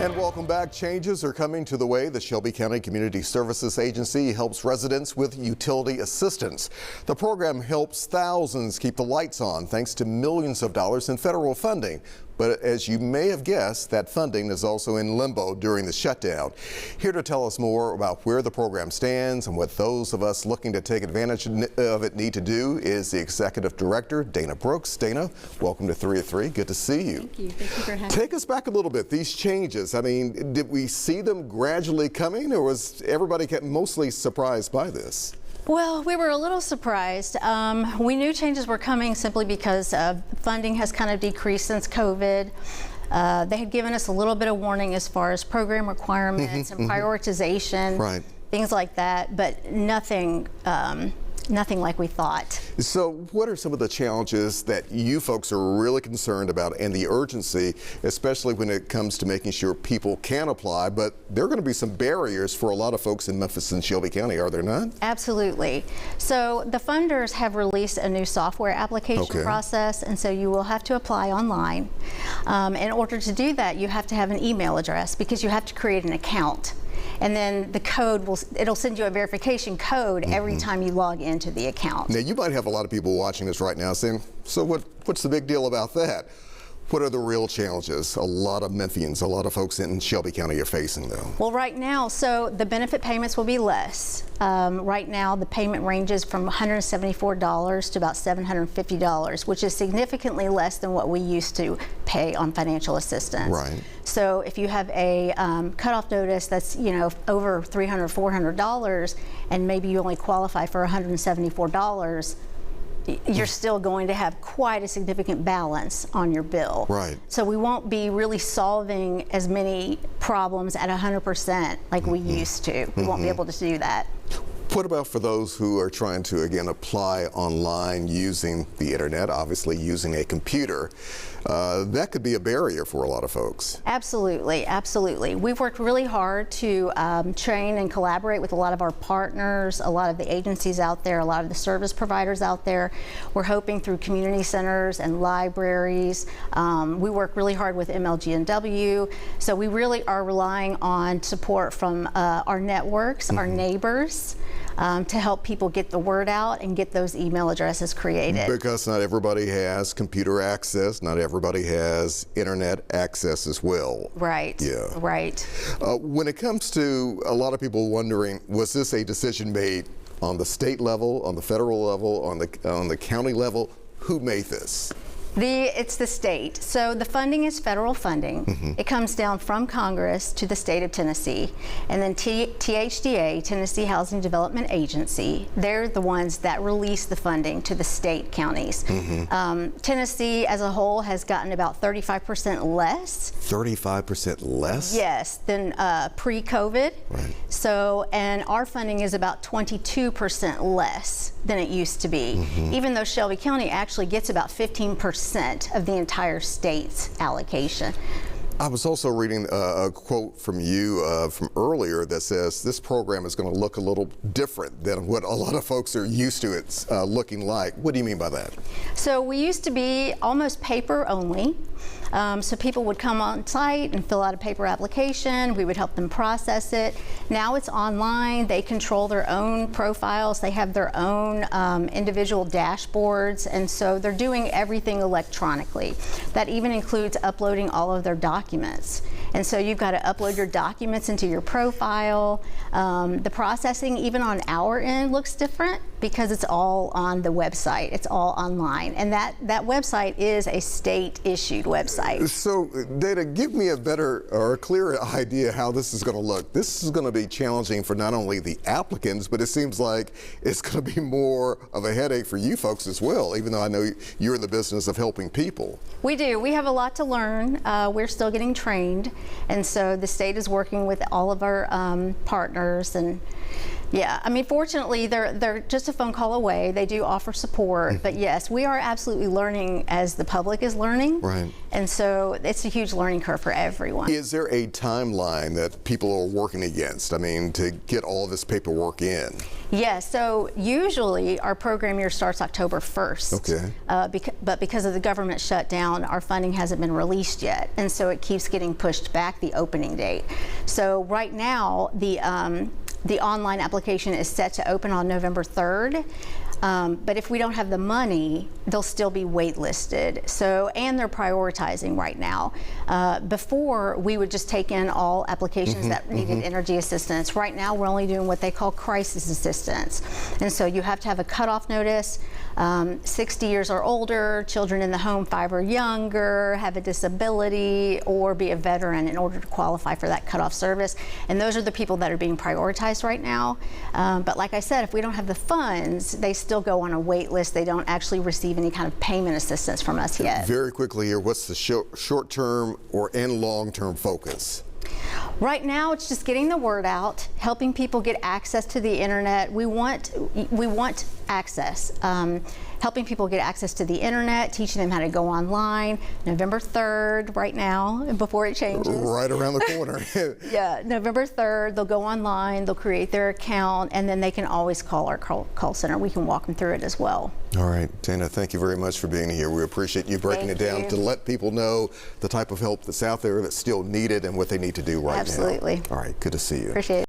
And welcome back. Changes are coming to the way the Shelby County Community Services Agency helps residents with utility assistance. The program helps thousands keep the lights on thanks to millions of dollars in federal funding. But as you may have guessed, that funding is also in limbo during the shutdown. Here to tell us more about where the program stands and what those of us looking to take advantage of it need to do is the Executive Director, Dana Brooks. Dana, welcome to 3 at 3. Good to see you. Thank you. Thank you for having me. Take us back a little bit. These changes, I mean, did we see them gradually coming, or was everybody mostly surprised by this? Well, we were a little surprised. We knew changes were coming simply because funding has kind of decreased since COVID. They had given us a little bit of warning as far as program requirements and prioritization, right, things like that, but nothing like we thought. So what are some of the challenges that you folks are really concerned about and the urgency, especially when it comes to making sure people can apply, but there are going to be some barriers for a lot of folks in Memphis and Shelby County, are there not? Absolutely. So the funders have released a new software application process, and so you will have to apply online. In order to do that, you have to have an email address because you have to create an account. And then the code it'll send you a verification code every time you log into the account. Now you might have a lot of people watching this right now saying, so what's the big deal about that? What are the real challenges a lot of Memphians, a lot of folks in Shelby County are facing though? Well, right now, so the benefit payments will be less. Right now, the payment ranges from $174 to about $750, which is significantly less than what we used to pay on financial assistance. Right. So if you have a cutoff notice that's, over $300, $400, and maybe you only qualify for $174, you're still going to have quite a significant balance on your bill. Right. So we won't be really solving as many problems at 100% like we used to. We won't be able to do that. What about for those who are trying to, again, apply online using the internet, obviously using a computer? That could be a barrier for a lot of folks. Absolutely, absolutely. We've worked really hard to train and collaborate with a lot of our partners, a lot of the agencies out there, a lot of the service providers out there. We're hoping through community centers and libraries. We work really hard with MLG&W. So we really are relying on support from our networks, our neighbors, to help people get the word out and get those email addresses created. Because not everybody has computer access, not everybody has internet access as well. Right. Yeah. Right. When it comes to a lot of people wondering, was this a decision made on the state level, on the federal level, on the county level? Who made this? It's the state. So the funding is federal funding. It comes down from Congress to the state of Tennessee. And then THDA, Tennessee Housing Development Agency, they're the ones that release the funding to the state counties. Tennessee as a whole has gotten about 35% less. 35% less? Yes, than pre-COVID. Right. So, and our funding is about 22% less than it used to be, even though Shelby County actually gets about 15% of the entire state's allocation. I was also reading a quote from you from earlier that says this program is going to look a little different than what a lot of folks are used to it looking like. What do you mean by that? So we used to be almost paper only. So people would come on site and fill out a paper application. We would help them process it. Now it's online. They control their own profiles. They have their own individual dashboards, and so they're doing everything electronically. That even includes uploading all of their documents. And so you've got to upload your documents into your profile. The processing, even on our end, looks different because it's all on the website. It's all online. And that website is a state-issued website. So, Dana, give me a better or a clearer idea how this is going to look. This is going to be challenging for not only the applicants, but it seems like it's going to be more of a headache for you folks as well, even though I know you're in the business of helping people. We do. We have a lot to learn. We're still getting trained. And so the state is working with all of our partners and Yeah, I mean, fortunately, they're just a phone call away. They do offer support, but yes, we are absolutely learning as the public is learning. Right. And so it's a huge learning curve for everyone. Is there a timeline that people are working against? I mean, to get all this paperwork in? Yes, so usually our program year starts October 1st. Okay. But because of the government shutdown, our funding hasn't been released yet, and so it keeps getting pushed back, the opening date. So right now, the online application is set to open on November 3rd. But if we don't have the money, they'll still be waitlisted. So, and they're prioritizing right now. Before, we would just take in all applications that needed energy assistance. Right now, we're only doing what they call crisis assistance. And so you have to have a cutoff notice, 60 years or older, children in the home 5 or younger, have a disability, or be a veteran in order to qualify for that cutoff service. And those are the people that are being prioritized right now. But like I said, if we don't have the funds, they still go on a wait list. They don't actually receive any kind of payment assistance from us yet. Very quickly here, what's the short-term and long-term focus? Right now, it's just getting the word out, helping people get access to the internet. We want access. Helping people get access to the internet, teaching them how to go online. November 3rd, right now, before it changes. Right around the corner. Yeah, November 3rd, they'll go online, they'll create their account, and then they can always call our call center. We can walk them through it as well. All right, Dana, thank you very much for being here. We appreciate you breaking it down to let people know the type of help that's out there that's still needed and what they need to do right now. Absolutely. All right, good to see you. Appreciate it.